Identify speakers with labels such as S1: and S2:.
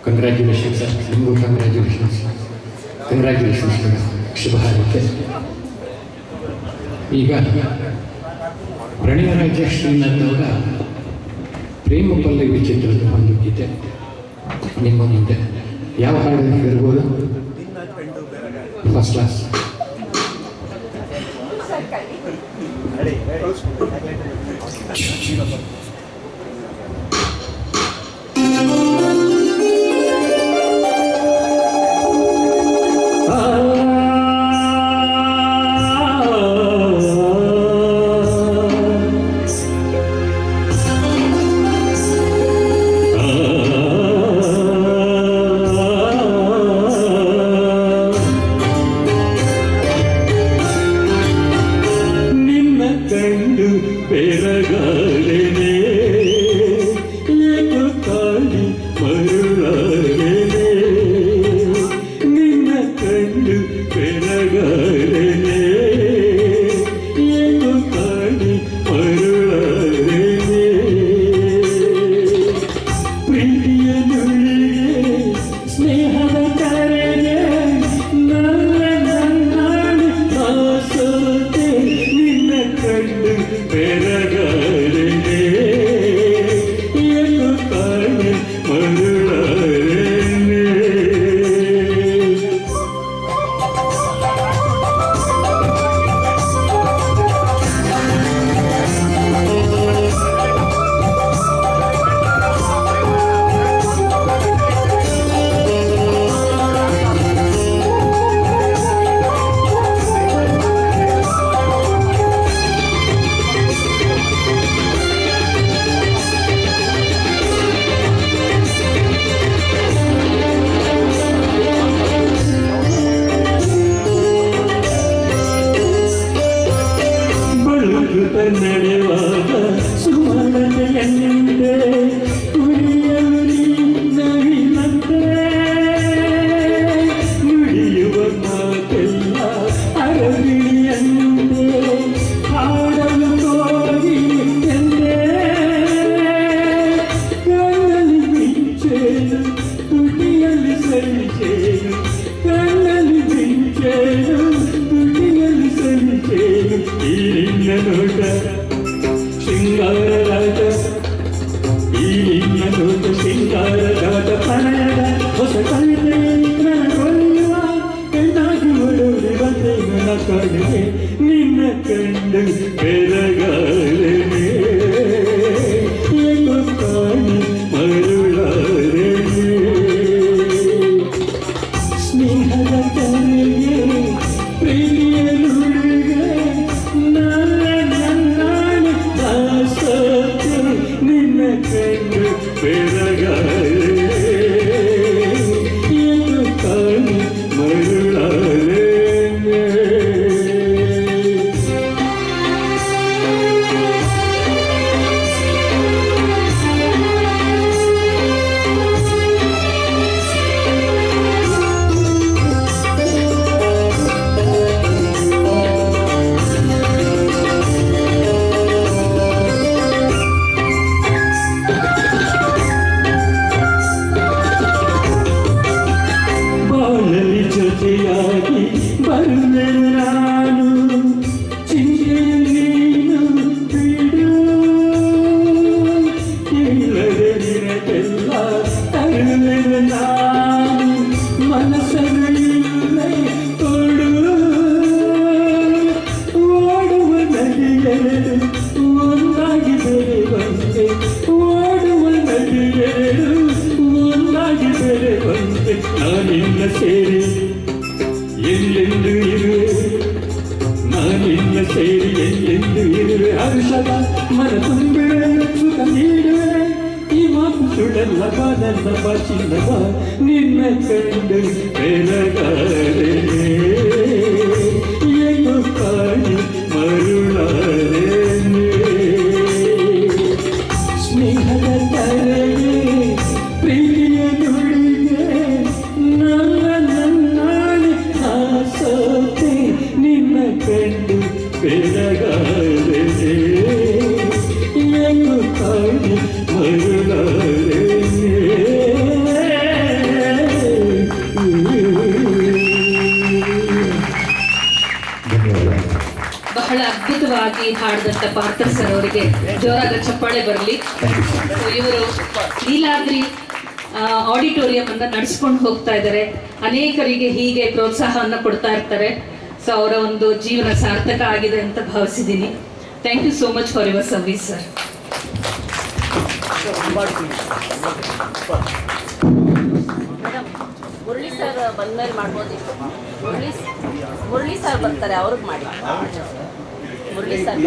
S1: Congratulations sir, ನಿಮಗೂ congratulations madam, ಶುಭ ಹಾರೈಕೆ. ಈಗ ಪ್ರಣಯ ರಾಜ್ಯ ಶ್ರೀನಾಥ್ ಅವರ ಪ್ರೇಮ ಪಲ್ಲವಿ ಚಿತ್ರದ ಒಂದು ಗೀತೆ ನಿಮ್ಮ ಮುಂದೆ. ಯಾವ ಹಾಡು ಇರ್ಬೋದು? First class. ನಡೆಯುವಾಗ ಸುಮನತೆಯಂತೆ ಉರಿಯಲಿ ನವಿನಂತೆ ನುಡಿಯುವ ಮಾತೆಲ್ಲ ಅರಳಿಯಂತೆ ಹಾಡಲು ಹೋಗಿ ಎಂದೇ ಕಣ್ಣಲ್ಲಿ ಮಿಂಚೇನು ತುಟಿಯಲ್ಲಿ ಸರಿಚೇನು ಕಣ್ಣಲ್ಲಿ ಮಿಂಚೇನು ತುಟಿಯಲ್ಲಿ ಸರಿಚೇನು ಈ ನಿನ್ನ ನೋಟ ಶೃಂಗಾರರಾಟ ಈ ನಿನ್ನ ನೋಟ ಶೃಂಗಾರರಾಟ ಪ್ರಣಯದ ಹೊಸ ಕವಿತೆ ನನಗೊಳ್ಳುವ ಕಣ್ಣಾಗಿ ಒಡೋಡಿ ಬಂದೆ ನನ್ನ ಕಣ್ಣಿಗೆ ನಿನ್ನ ಕಂಡು ಬೆರಗಾರನೆ ಏನು ಕಾಣಿ ಮರುಳಾರನೆ ಸ್ನೇಹದ ಕರೆಗೆ ಪ್ರೀತಿಯ ನುಡಿಗೆ ನಿನ್ನ ಕಂಡು ಬೆರಗಾರೆ ಏನು ಕಾಣಿ ಮರುಳಾರೆ ಜೊತೆಯಾಗಿ ಬರುವೆ ನಾನು ಚಿಂತೆಯು ನೀನು ಬಿಡು ಕೇಳದೆ ನಿನಗೆಲ್ಲ ತರುವೆ ನಾನು ಮನಸ್ಸನ್ನೇ ಕೊಡು ಓಡುವ ನದಿಯೆರಡು ಒಂದಾಗಿ ಬೆರೆವಂತೆ ಓಡುವ ನದಿಯೆರಡು ಒಂದಾಗಿ ಬೆರೆವಂತೆ ನಾನಿನ್ನ ಸೇರಿ ಎಲ್ಲೆಂದು ಇರುವೆ ನಾನಿನ್ನ ಸೇರಿ ಎಲ್ಲೆಂದು ಇರುವೆ ಹರ್ಷದ ಮನ ತುಂಬಿವೆ ಸುಖ ನೀಡುವೆ ಈ ಮಾತು ಸುಡಲ್ಲ ಬಾನಲ್ಲ ಬಾಚಿಲ್ಲವ ನಿನ್ನ ಕಂಡು ಬೆರಗಾರೆ ಏನು ಕಾಣಿ ಮರುಳಾರೆ ಸ್ನೇಹದ ಕರೆಗೆ ಪ್ರೀತಿಯ ನುಡಿಗೆ ಸೋತೆ ನಿನ್ನ ಕಂಡು ಬೆರಗಾರೆ ಏನು ಕಾಣಿ ಮರುಳಾರೆ
S2: ಅದ್ಭುತವಾಗಿ ಹಾಡಿದಂಥ ಪಾರ್ಥರ್ ಸರ್ ಅವರಿಗೆ ಜೋರಾದ ಚಪ್ಪಾಳೆ ಬರಲಿ. ಇವರು ನೀಲಾದ್ರಿ ಆಡಿಟೋರಿಯಂ ಅನ್ನ ನಡೆಸ್ಕೊಂಡು ಹೋಗ್ತಾ ಇದ್ದಾರೆ, ಅನೇಕರಿಗೆ ಹೀಗೆ ಪ್ರೋತ್ಸಾಹವನ್ನು ಕೊಡ್ತಾ ಇರ್ತಾರೆ. ಸೊ ಅವರ ಒಂದು ಜೀವನ ಸಾರ್ಥಕ ಆಗಿದೆ ಅಂತ ಭಾವಿಸಿದ್ದೀನಿ. Thank you so much for your service sir.
S3: Murali sir ಬಂದ್ಮೇಲೆ ಮಾಡ್ಬೋದಿತ್ತು. ಮುರಳಿ ಸರ್ ಬರ್ತಾರೆ, ಅವ್ರಿಗೆ ಮಾಡಿ. ಮುರಳಿ ಸರ್